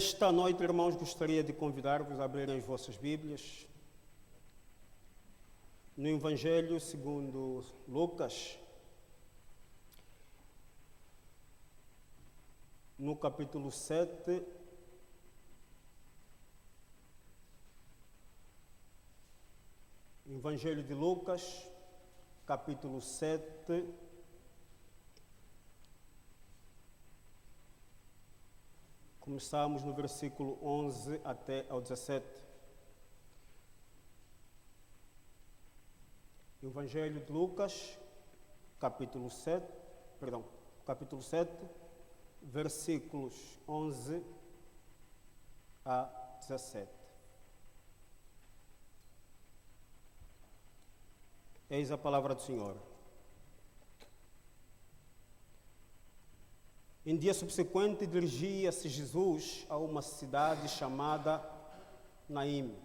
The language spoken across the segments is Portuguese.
Nesta noite, irmãos, gostaria de convidar-vos a abrirem as vossas Bíblias no Evangelho segundo Lucas, no capítulo 7, Evangelho de Lucas, capítulo 7, começamos no versículo 11 até ao 17. Evangelho de Lucas, capítulo 7, versículos 11 a 17. Eis a palavra do Senhor. Em dia subsequente, dirigia-se Jesus a uma cidade chamada Naim.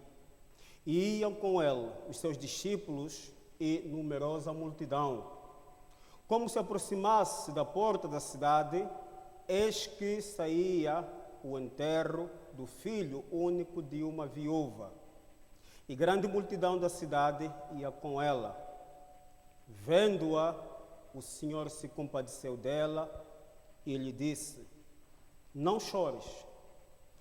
E iam com ele os seus discípulos e numerosa multidão. Como se aproximasse da porta da cidade, eis que saía o enterro do filho único de uma viúva. E grande multidão da cidade ia com ela. Vendo-a, o Senhor se compadeceu dela e lhe disse: não chores.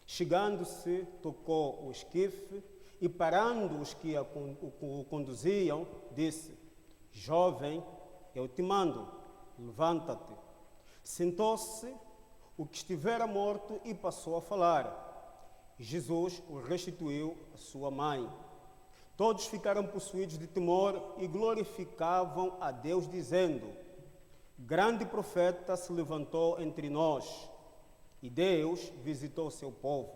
Chegando-se, tocou o esquife e, parando os que o conduziam, disse: jovem, eu te mando, levanta-te. Sentou-se o que estivera morto e passou a falar. Jesus o restituiu à sua mãe. Todos ficaram possuídos de temor e glorificavam a Deus, dizendo: grande profeta se levantou entre nós e Deus visitou seu povo.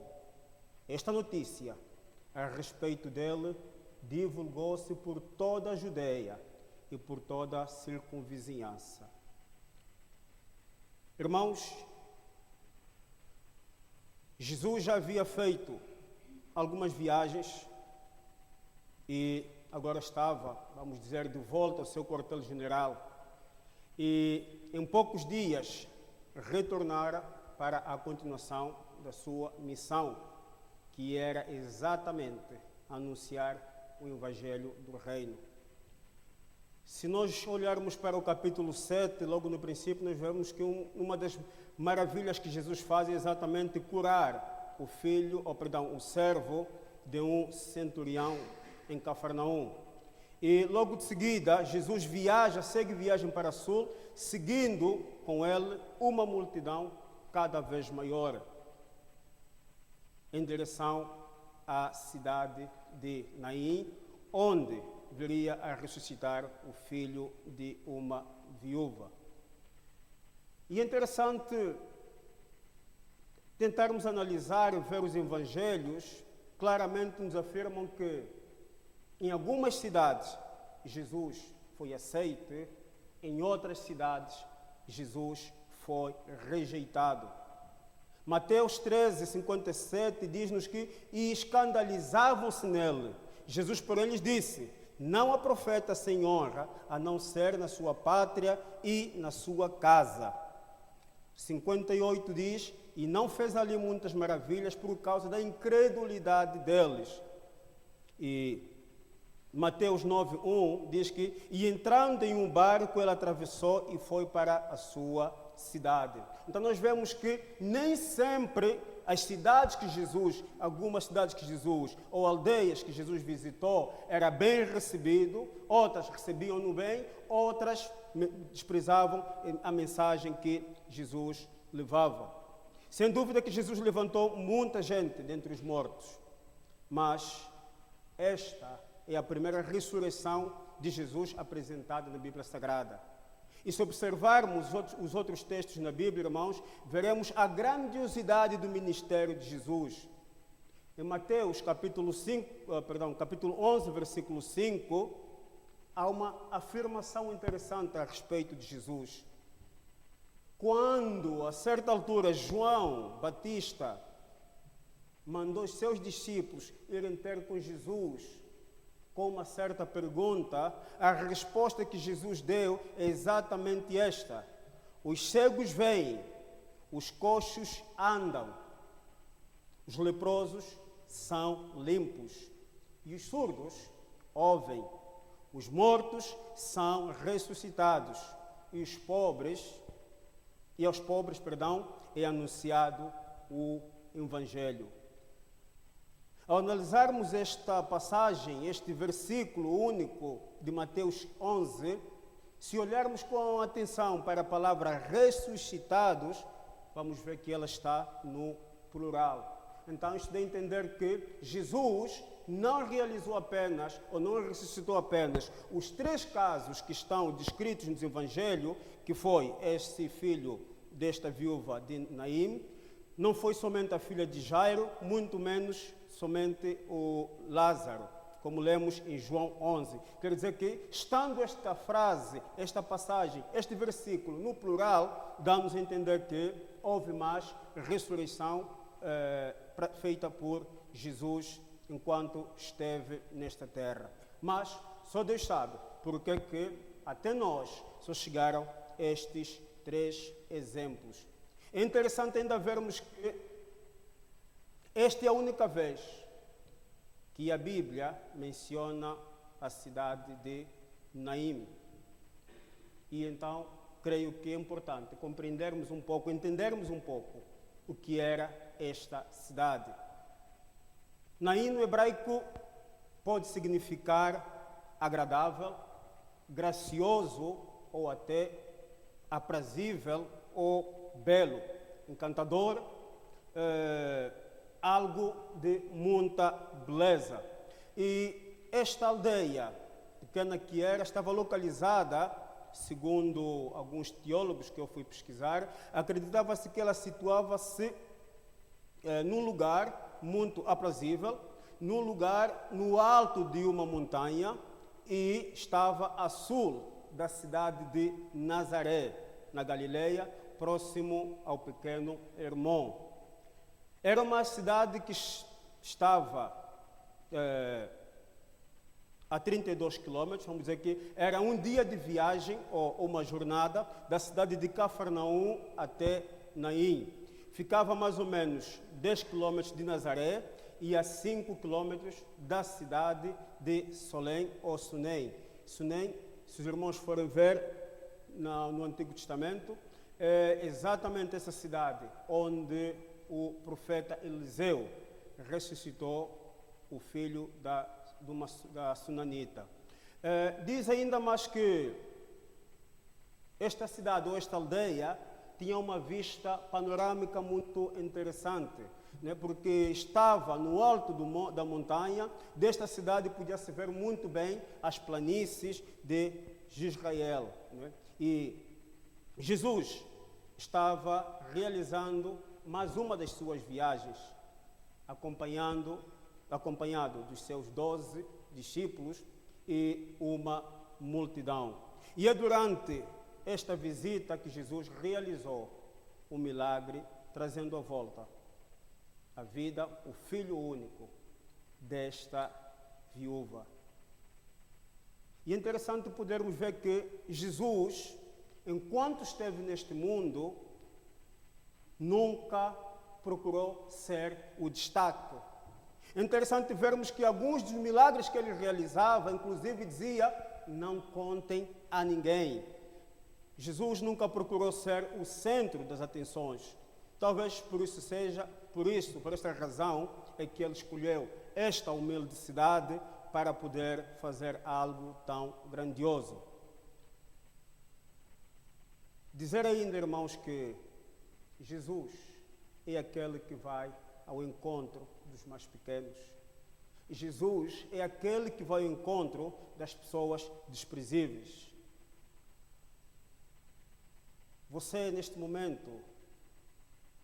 Esta notícia a respeito dele divulgou-se por toda a Judeia e por toda a circunvizinhança. Irmãos, Jesus já havia feito algumas viagens e agora estava, vamos dizer, de volta ao seu quartel-general. E em poucos dias retornara para a continuação da sua missão, que era exatamente anunciar o Evangelho do Reino. Se nós olharmos para o capítulo 7, logo no princípio, nós vemos que uma das maravilhas que Jesus faz é exatamente curar o servo de um centurião em Cafarnaum. E logo de seguida, Jesus segue viagem para o sul, seguindo com ele uma multidão cada vez maior, em direção à cidade de Naim, onde viria a ressuscitar o filho de uma viúva. E é interessante tentarmos analisar e ver os evangelhos, claramente nos afirmam que em algumas cidades, Jesus foi aceito, em outras cidades, Jesus foi rejeitado. Mateus 13, 57 diz-nos que e escandalizavam-se nele. Jesus, porém, lhes disse: não há profeta sem honra, a não ser na sua pátria e na sua casa. 58 diz: e não fez ali muitas maravilhas por causa da incredulidade deles. E Mateus 9:1 diz que, e entrando em um barco, ele atravessou e foi para a sua cidade. Então nós vemos que nem sempre algumas cidades que Jesus, ou aldeias que Jesus visitou, era bem recebido, outras recebiam-no bem, outras desprezavam a mensagem que Jesus levava. Sem dúvida que Jesus levantou muita gente dentre os mortos, mas esta é a primeira ressurreição de Jesus apresentada na Bíblia Sagrada. E se observarmos os outros textos na Bíblia, irmãos, veremos a grandiosidade do ministério de Jesus. Em Mateus capítulo 11, versículo 5, há uma afirmação interessante a respeito de Jesus. Quando, a certa altura, João Batista mandou os seus discípulos irem ter com Jesus com uma certa pergunta, a resposta que Jesus deu é exatamente esta: os cegos veem, os coxos andam, Os leprosos são limpos e os surdos ouvem. Os mortos são ressuscitados e aos pobres, é anunciado o Evangelho. Ao analisarmos esta passagem, este versículo único de Mateus 11, se olharmos com atenção para a palavra ressuscitados, vamos ver que ela está no plural. Então, isto dá a entender que Jesus não realizou apenas, ou não ressuscitou apenas, os 3 casos que estão descritos no Evangelho, que foi este filho desta viúva de Naim, não foi somente a filha de Jairo, muito menos somente o Lázaro, como lemos em João 11. Quer dizer que, estando esta frase, esta passagem, este versículo no plural, dá-nos a entender que houve mais ressurreição feita por Jesus enquanto esteve nesta terra. Mas só Deus sabe porque que até nós só chegaram estes 3 exemplos. É interessante ainda vermos que esta é a única vez que a Bíblia menciona a cidade de Naim. E então, creio que é importante compreendermos um pouco, entendermos um pouco o que era esta cidade. Naim no hebraico pode significar agradável, gracioso ou até aprazível ou belo, encantador, algo de muita beleza. E esta aldeia pequena que era, estava localizada, segundo alguns teólogos que eu fui pesquisar, acreditava-se que ela situava-se num lugar muito aprazível, num lugar no alto de uma montanha e estava a sul da cidade de Nazaré, na Galileia, próximo ao pequeno Hermon. Era uma cidade que estava a 32 quilômetros, vamos dizer que era um dia de viagem ou uma jornada da cidade de Cafarnaum até Naim. Ficava mais ou menos 10 quilômetros de Nazaré e a 5 quilômetros da cidade de Solém ou Sunem. Sunem, se os irmãos forem ver no Antigo Testamento, é exatamente essa cidade onde o profeta Eliseu ressuscitou o filho da Sunanita. Diz ainda mais que esta cidade ou esta aldeia tinha uma vista panorâmica muito interessante, né? Porque estava no alto da montanha. Desta cidade podia-se ver muito bem as planícies de Israel, né? E Jesus estava realizando mais uma das suas viagens, acompanhado dos seus 12 discípulos e uma multidão. E é durante esta visita que Jesus realizou o milagre, trazendo à volta a vida, o filho único desta viúva. E é interessante podermos ver que Jesus, enquanto esteve neste mundo, nunca procurou ser o destaque. É interessante vermos que alguns dos milagres que ele realizava, inclusive dizia, não contem a ninguém. Jesus nunca procurou ser o centro das atenções. Talvez por esta razão, é que ele escolheu esta humilde cidade para poder fazer algo tão grandioso. Dizer ainda, irmãos, que Jesus é aquele que vai ao encontro dos mais pequenos. Jesus é aquele que vai ao encontro das pessoas desprezíveis. Você, neste momento,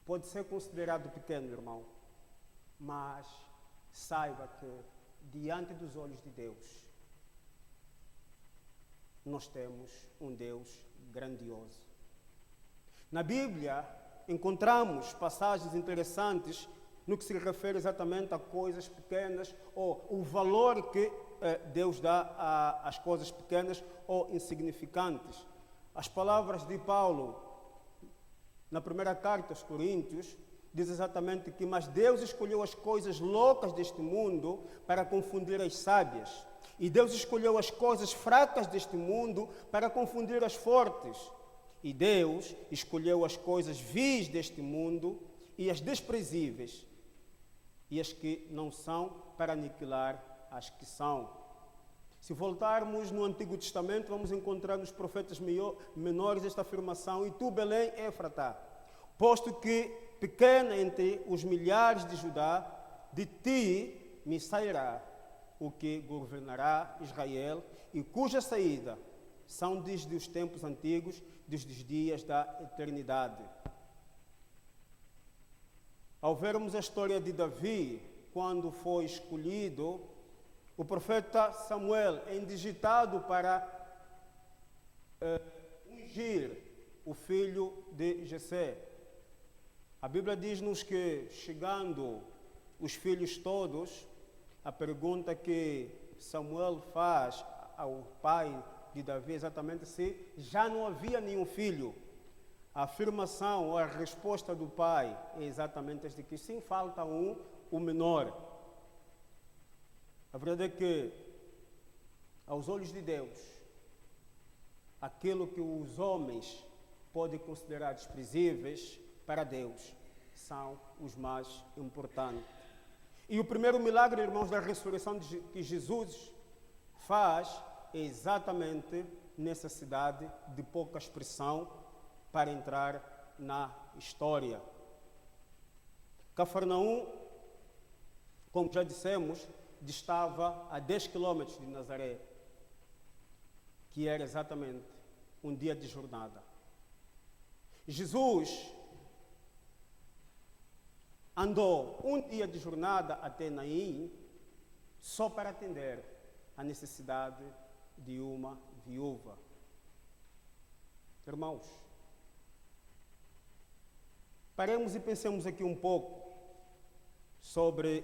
pode ser considerado pequeno, irmão, mas saiba que, diante dos olhos de Deus, nós temos um Deus grandioso. Na Bíblia, encontramos passagens interessantes no que se refere exatamente a coisas pequenas ou o valor que Deus dá às coisas pequenas ou insignificantes. As palavras de Paulo na primeira carta aos Coríntios diz exatamente que, mas Deus escolheu as coisas loucas deste mundo para confundir as sábias. E Deus escolheu as coisas fracas deste mundo para confundir as fortes. E Deus escolheu as coisas vis deste mundo e as desprezíveis e as que não são para aniquilar as que são. Se voltarmos no Antigo Testamento, vamos encontrar nos profetas menores esta afirmação: e tu, Belém, Éfrata, posto que pequena entre os milhares de Judá, de ti me sairá o que governará Israel, e cuja saída são desde os tempos antigos, desde os dias da eternidade. Ao vermos a história de Davi, quando foi escolhido, o profeta Samuel é indigitado para ungir o filho de Jessé. A Bíblia diz-nos que, chegando os filhos todos, a pergunta que Samuel faz ao pai de Davi é exatamente se já não havia nenhum filho. A afirmação ou a resposta do pai é exatamente esta, que sim, falta um, o menor. A verdade é que, aos olhos de Deus, aquilo que os homens podem considerar desprezíveis, para Deus, são os mais importantes. E o primeiro milagre, irmãos, da ressurreição que Jesus faz é exatamente nessa cidade de pouca expressão para entrar na história. Cafarnaum, como já dissemos, distava a 10 quilômetros de Nazaré, que era exatamente um dia de jornada. Jesus andou um dia de jornada até Naim só para atender a necessidade de uma viúva. Irmãos, paremos e pensemos aqui um pouco sobre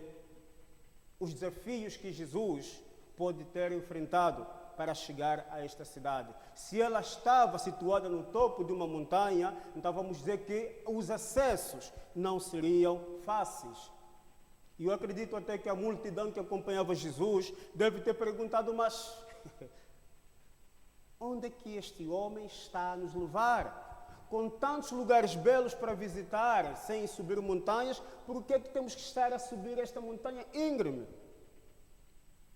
os desafios que Jesus pode ter enfrentado para chegar a esta cidade. Se ela estava situada no topo de uma montanha, então vamos dizer que os acessos não seriam fáceis. E eu acredito até que a multidão que acompanhava Jesus deve ter perguntado: mas onde é que este homem está a nos levar? Com tantos lugares belos para visitar, sem subir montanhas, por que é que temos que estar a subir esta montanha íngreme?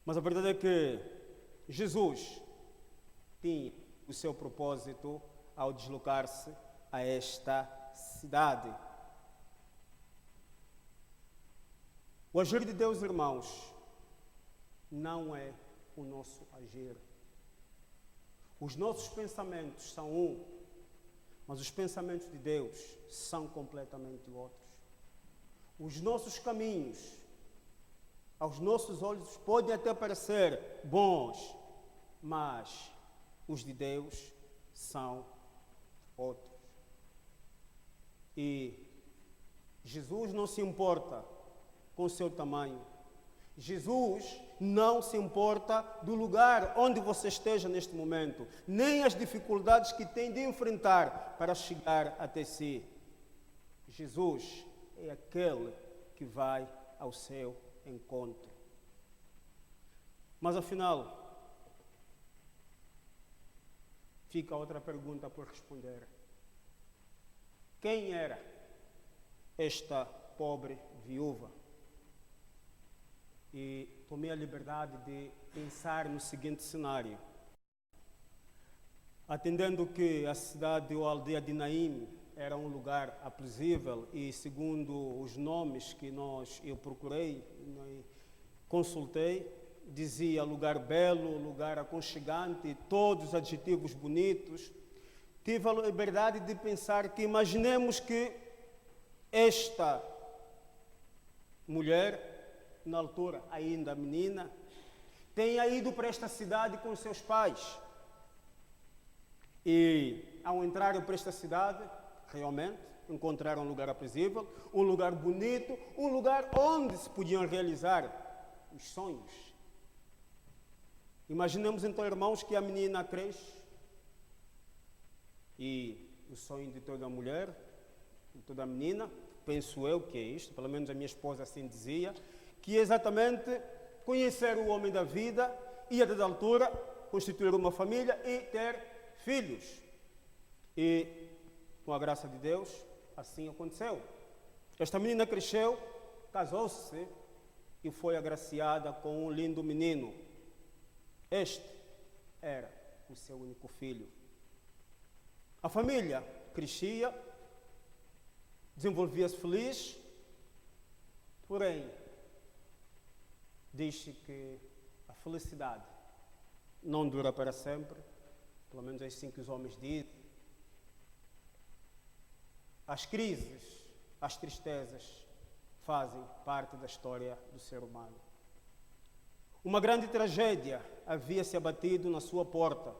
Mas a verdade é que Jesus tinha o seu propósito ao deslocar-se a esta cidade. O agir de Deus, irmãos, não é o nosso agir. Os nossos pensamentos são um, mas os pensamentos de Deus são completamente outros. Os nossos caminhos, aos nossos olhos, podem até parecer bons, mas os de Deus são outros. E Jesus não se importa com o seu tamanho. Jesus não se importa do lugar onde você esteja neste momento, nem as dificuldades que tem de enfrentar para chegar até si. Jesus é aquele que vai ao seu encontro. Mas afinal, fica outra pergunta por responder. Quem era esta pobre viúva? E tomei a liberdade de pensar no seguinte cenário. Atendendo que a cidade ou a aldeia de Naim era um lugar aprazível e, segundo os nomes que eu procurei, consultei, dizia lugar belo, lugar aconchegante, todos os adjetivos bonitos. Tive a liberdade de pensar que, imaginemos que esta mulher, na altura ainda menina, tenha ido para esta cidade com seus pais. E ao entrarem para esta cidade, realmente encontraram um lugar aprazível, um lugar bonito, um lugar onde se podiam realizar os sonhos. Imaginemos então, irmãos, que a menina cresce e o sonho de toda mulher, de toda menina, penso eu que é isto, pelo menos a minha esposa assim dizia, que é exatamente conhecer o homem da vida e, a dada altura, constituir uma família e ter filhos. E, com a graça de Deus, assim aconteceu. Esta menina cresceu, casou-se e foi agraciada com um lindo menino. Este era o seu único filho. A família crescia, desenvolvia-se feliz, porém, diz-se que a felicidade não dura para sempre, pelo menos é assim que os homens dizem. As crises, as tristezas fazem parte da história do ser humano. Uma grande tragédia havia se abatido na sua porta,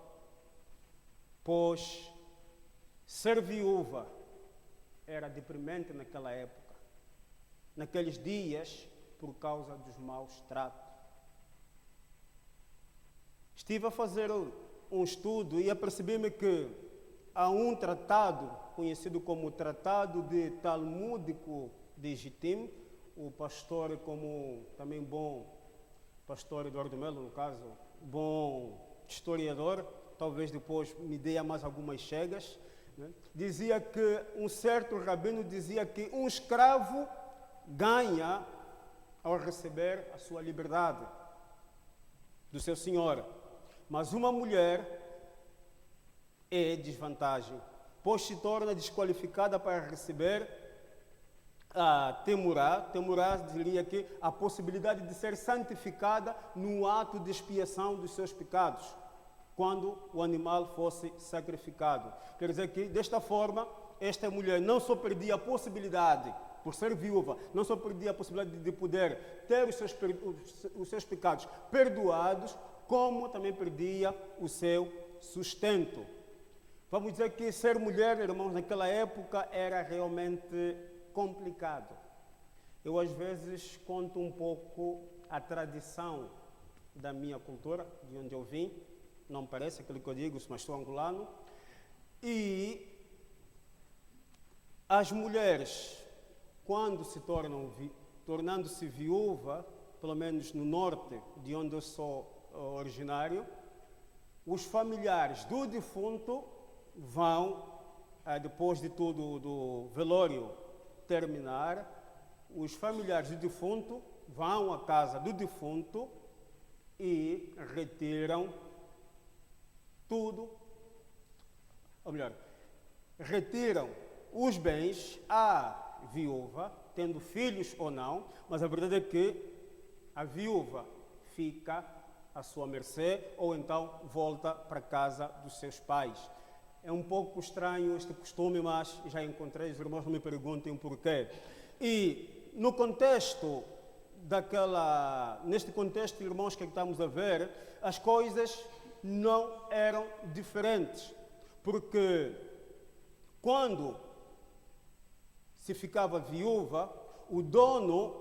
pois ser viúva era deprimente naquela época, naqueles dias, por causa dos maus tratos. Estive a fazer um estudo e apercebi-me que há um tratado, conhecido como Tratado de Talmúdico de Gittim, o pastor, como também bom pastor Eduardo Melo, no caso, bom historiador, talvez depois me dê mais algumas chegas, né? Dizia que um certo rabino dizia que um escravo ganha ao receber a sua liberdade do seu senhor, mas uma mulher é desvantagem, pois se torna desqualificada para receber a temurá. Temurá diria que a possibilidade de ser santificada no ato de expiação dos seus pecados, quando o animal fosse sacrificado. Quer dizer que, desta forma, esta mulher não só perdia a possibilidade, por ser viúva, não só perdia a possibilidade de poder ter os seus pecados perdoados, como também perdia o seu sustento. Vamos dizer que ser mulher, irmãos, naquela época era realmente complicado. Eu, às vezes, conto um pouco a tradição da minha cultura, de onde eu vim. Não parece aquilo que eu digo, mas sou angolano. E as mulheres, quando se tornando-se viúva, pelo menos no norte, de onde eu sou originário, os familiares do defunto vão, depois de tudo do velório terminar, os familiares do defunto vão à casa do defunto e retiram tudo, ou melhor, retiram os bens à viúva, tendo filhos ou não, mas a verdade é que a viúva fica à sua mercê ou então volta para a casa dos seus pais. É um pouco estranho este costume, mas já encontrei, os irmãos não me perguntem o porquê. E no contexto neste contexto, irmãos, que estamos a ver, as coisas não eram diferentes, porque quando se ficava viúva, o dono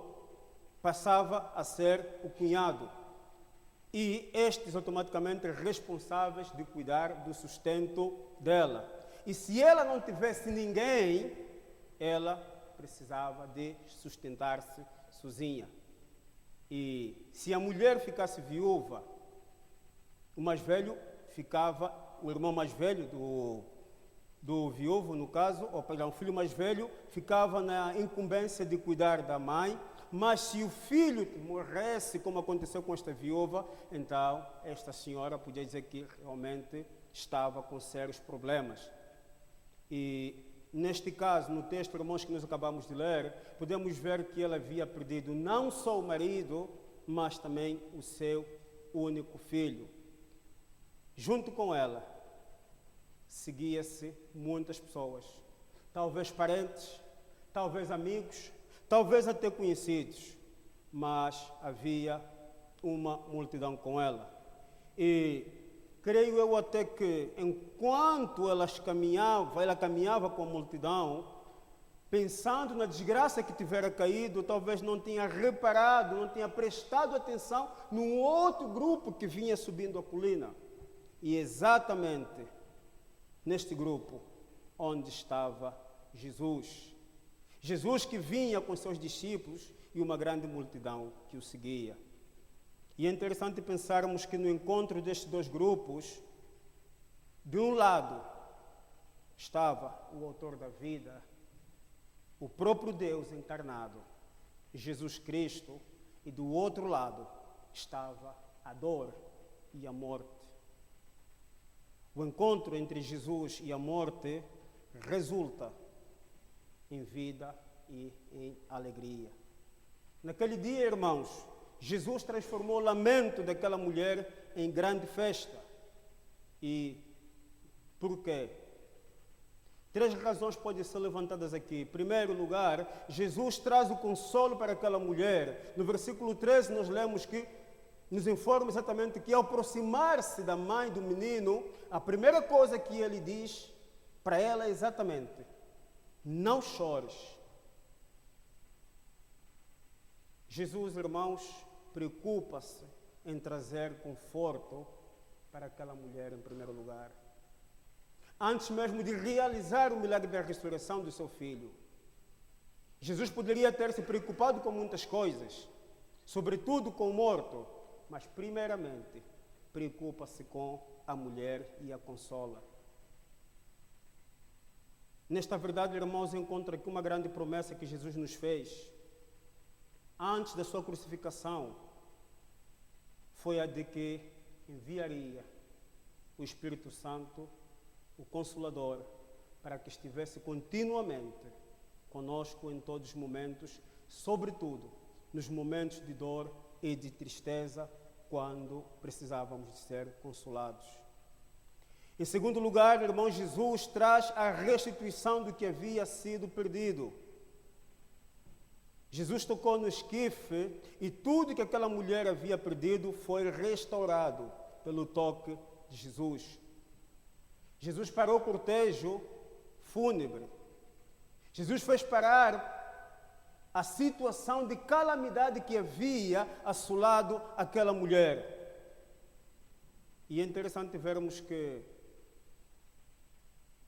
passava a ser o cunhado e estes automaticamente responsáveis de cuidar do sustento dela. E se ela não tivesse ninguém, ela precisava de sustentar-se sozinha. E se a mulher ficasse viúva, o mais velho ficava, o irmão mais velho do viúvo, no caso, ou perdão, o filho mais velho, ficava na incumbência de cuidar da mãe, mas se o filho morresse, como aconteceu com esta viúva, então esta senhora podia dizer que realmente estava com sérios problemas. E neste caso, no texto, irmãos, que nós acabamos de ler, podemos ver que ela havia perdido não só o marido, mas também o seu único filho. Junto com ela, seguia-se muitas pessoas, talvez parentes, talvez amigos, talvez até conhecidos, mas havia uma multidão com ela. E creio eu até que enquanto ela caminhava com a multidão, pensando na desgraça que tivera caído, talvez não tinha reparado, não tinha prestado atenção num outro grupo que vinha subindo a colina. E exatamente neste grupo onde estava Jesus. Jesus que vinha com seus discípulos e uma grande multidão que o seguia. E é interessante pensarmos que no encontro destes dois grupos, de um lado estava o autor da vida, o próprio Deus encarnado, Jesus Cristo, e do outro lado estava a dor e a morte. O encontro entre Jesus e a morte resulta em vida e em alegria. Naquele dia, irmãos, Jesus transformou o lamento daquela mulher em grande festa. E por quê? 3 razões podem ser levantadas aqui. Em primeiro lugar, Jesus traz o consolo para aquela mulher. No versículo 13 nós lemos que nos informa exatamente que ao aproximar-se da mãe do menino, a primeira coisa que ele diz para ela é exatamente: não chores. Jesus, irmãos, preocupa-se em trazer conforto para aquela mulher em primeiro lugar. Antes mesmo de realizar o milagre da ressurreição do seu filho, Jesus poderia ter se preocupado com muitas coisas, sobretudo com o morto, mas primeiramente preocupa-se com a mulher e a consola. Nesta verdade, irmãos, encontro aqui uma grande promessa que Jesus nos fez. Antes da sua crucificação, foi a de que enviaria o Espírito Santo, o Consolador, para que estivesse continuamente conosco em todos os momentos, sobretudo nos momentos de dor e de tristeza, quando precisávamos de ser consolados. Em segundo lugar, irmão, Jesus traz a restituição do que havia sido perdido. Jesus tocou no esquife e tudo que aquela mulher havia perdido foi restaurado pelo toque de Jesus. Jesus parou o cortejo fúnebre. Jesus fez parar a situação de calamidade que havia assolado aquela mulher. E é interessante vermos que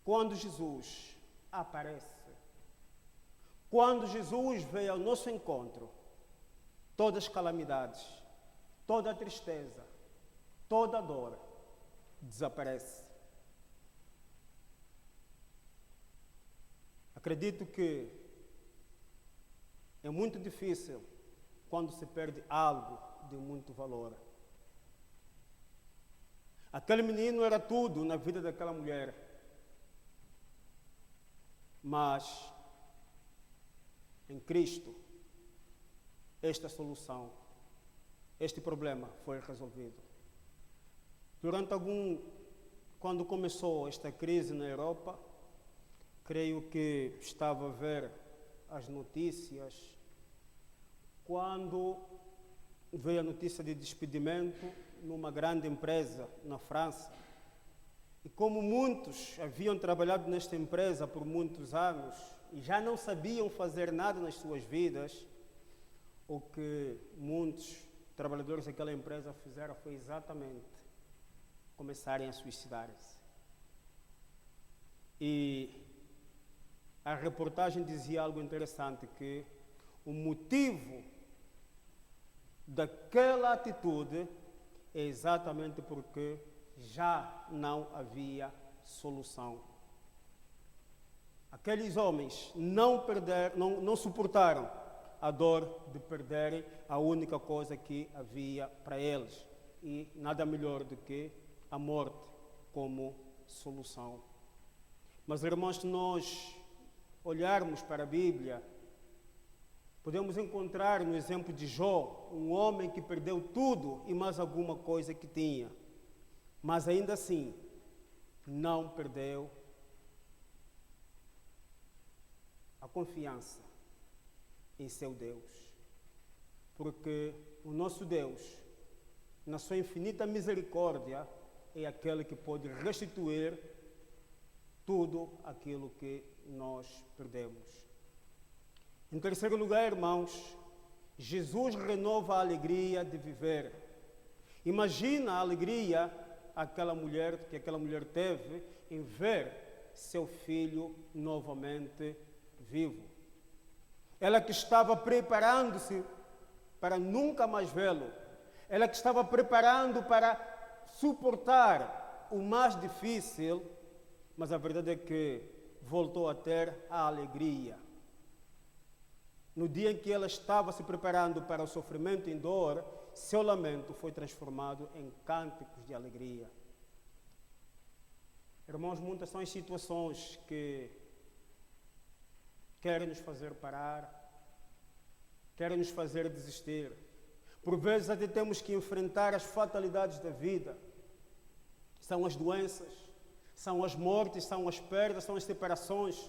quando Jesus aparece, quando Jesus veio ao nosso encontro, todas as calamidades, toda a tristeza, toda a dor desaparece. Acredito que é muito difícil quando se perde algo de muito valor. Aquele menino era tudo na vida daquela mulher. Mas em Cristo, esta solução, este problema foi resolvido. Quando começou esta crise na Europa, creio que estava a ver as notícias, quando veio a notícia de despedimento numa grande empresa na França. E como muitos haviam trabalhado nesta empresa por muitos anos e já não sabiam fazer nada nas suas vidas, o que muitos trabalhadores daquela empresa fizeram foi exatamente começarem a suicidar-se. E a reportagem dizia algo interessante, que o motivo daquela atitude é exatamente porque já não havia solução. Aqueles homens não suportaram a dor de perderem a única coisa que havia para eles, e nada melhor do que a morte como solução. Mas, irmãos, se nós olharmos para a Bíblia, podemos encontrar no exemplo de Jó, um homem que perdeu tudo e mais alguma coisa que tinha, mas ainda assim não perdeu a confiança em seu Deus, porque o nosso Deus, na sua infinita misericórdia, é aquele que pode restituir tudo aquilo que nós perdemos. Em terceiro lugar, irmãos, Jesus renova a alegria de viver. Imagina a alegria que aquela mulher teve em ver seu filho novamente vivo. ela que estava preparando-se para nunca mais vê-lo, ela que estava preparando para suportar o mais difícil, mas a verdade é que voltou a ter a alegria. No dia em que ela estava se preparando para o sofrimento e dor, seu lamento foi transformado em cânticos de alegria. Irmãos, muitas são as situações que querem nos fazer parar, querem nos fazer desistir. Por vezes até temos que enfrentar as fatalidades da vida. São as doenças, são as mortes, são as perdas, são as separações,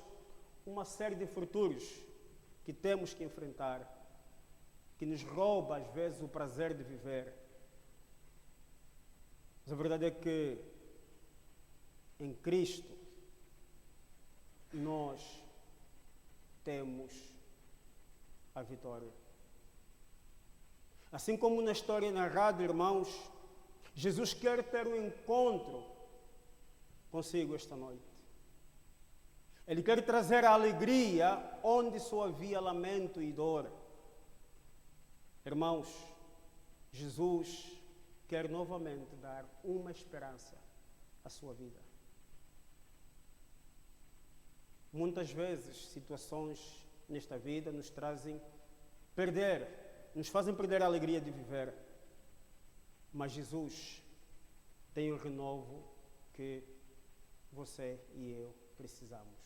uma série de infortúnios que temos que enfrentar, que nos rouba às vezes o prazer de viver. Mas a verdade é que em Cristo nós temos a vitória. Assim como na história narrada, irmãos, Jesus quer ter um encontro consigo esta noite. Ele quer trazer a alegria onde só havia lamento e dor. Irmãos, Jesus quer novamente dar uma esperança à sua vida. Muitas vezes, situações nesta vida nos fazem perder a alegria de viver. Mas Jesus tem o renovo que você e eu precisamos.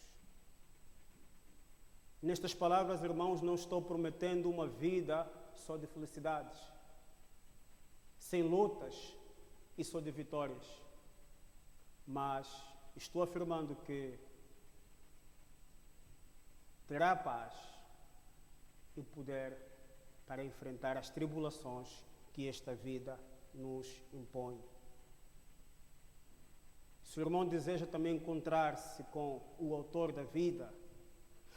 Nestas palavras, irmãos, não estou prometendo uma vida só de felicidades, sem lutas e só de vitórias. Mas estou afirmando que terá paz e poder para enfrentar as tribulações que esta vida nos impõe. Se o irmão deseja também encontrar-se com o autor da vida,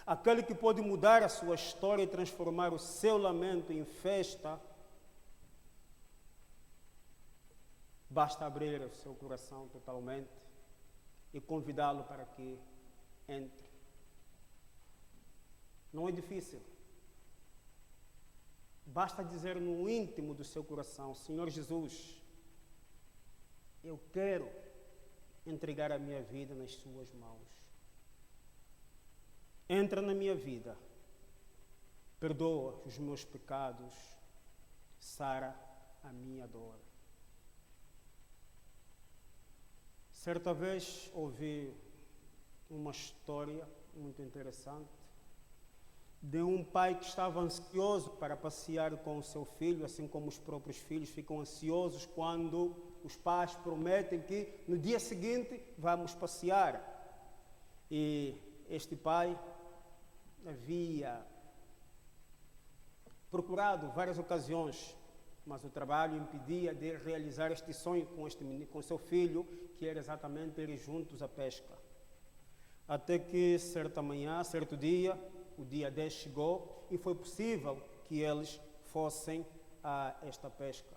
aquele que pode mudar a sua história e transformar o seu lamento em festa, basta abrir o seu coração totalmente e convidá-lo para que entre. Não é difícil. Basta dizer no íntimo do seu coração: Senhor Jesus, eu quero entregar a minha vida nas suas mãos. Entra na minha vida, perdoa os meus pecados, sara a minha dor. Certa vez ouvi uma história muito interessante de um pai que estava ansioso para passear com o seu filho, assim como os próprios filhos ficam ansiosos quando os pais prometem que no dia seguinte vamos passear. E este pai havia procurado várias ocasiões, mas o trabalho impedia de realizar este sonho com seu filho, que era exatamente ir juntos à pesca. Até que certa manhã, certo dia, o dia 10 chegou e foi possível que eles fossem a esta pesca.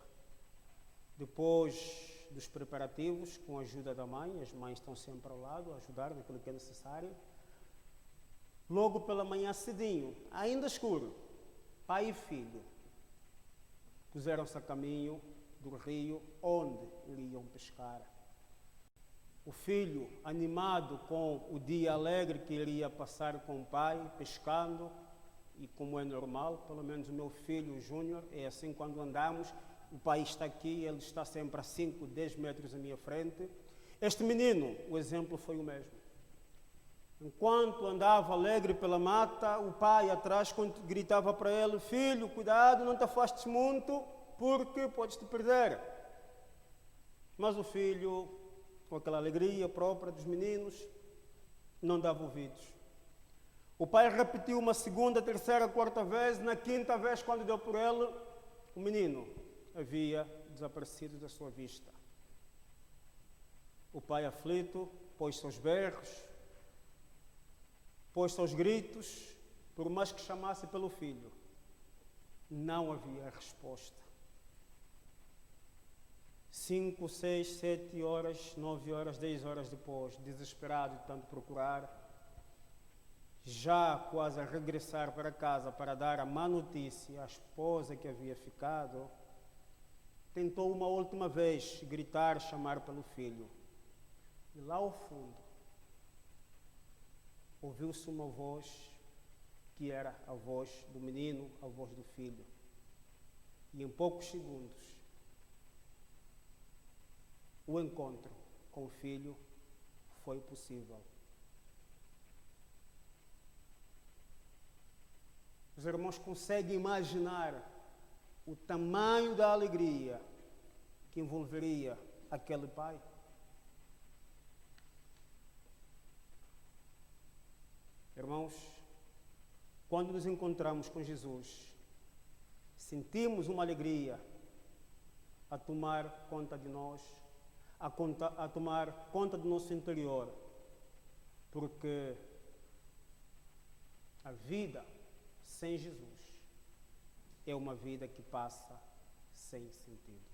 Depois dos preparativos, com a ajuda da mãe, as mães estão sempre ao lado a ajudar naquilo que é necessário. Logo pela manhã cedinho, ainda escuro, pai e filho puseram-se a caminho do rio onde iriam pescar. O filho, animado com o dia alegre que iria passar com o pai, pescando, e como é normal, pelo menos o meu filho, o Júnior, é assim quando andamos, o pai está aqui, ele está sempre a 5, 10 metros à minha frente. Este menino, o exemplo foi o mesmo. Enquanto andava alegre pela mata, o pai atrás gritava para ele: filho, cuidado, não te afastes muito, porque podes te perder. Mas o filho, com aquela alegria própria dos meninos, não dava ouvidos. O pai repetiu uma segunda, terceira, quarta vez. Na quinta vez, quando deu por ele, o menino havia desaparecido da sua vista. O pai, aflito, pôs seus berros, pôs seus gritos, por mais que chamasse pelo filho, não havia resposta. 5, 6, 7 horas, 9 horas, 10 horas depois, desesperado de tanto procurar, já quase a regressar para casa para dar a má notícia à esposa que havia ficado, tentou uma última vez gritar, chamar pelo filho. E lá ao fundo, ouviu-se uma voz que era a voz do menino, a voz do filho. E em poucos segundos, o encontro com o filho foi possível. Os irmãos conseguem imaginar o tamanho da alegria que envolveria aquele pai? Irmãos, quando nos encontramos com Jesus, sentimos uma alegria a tomar conta de nós, a tomar conta do nosso interior, porque a vida sem Jesus é uma vida que passa sem sentido.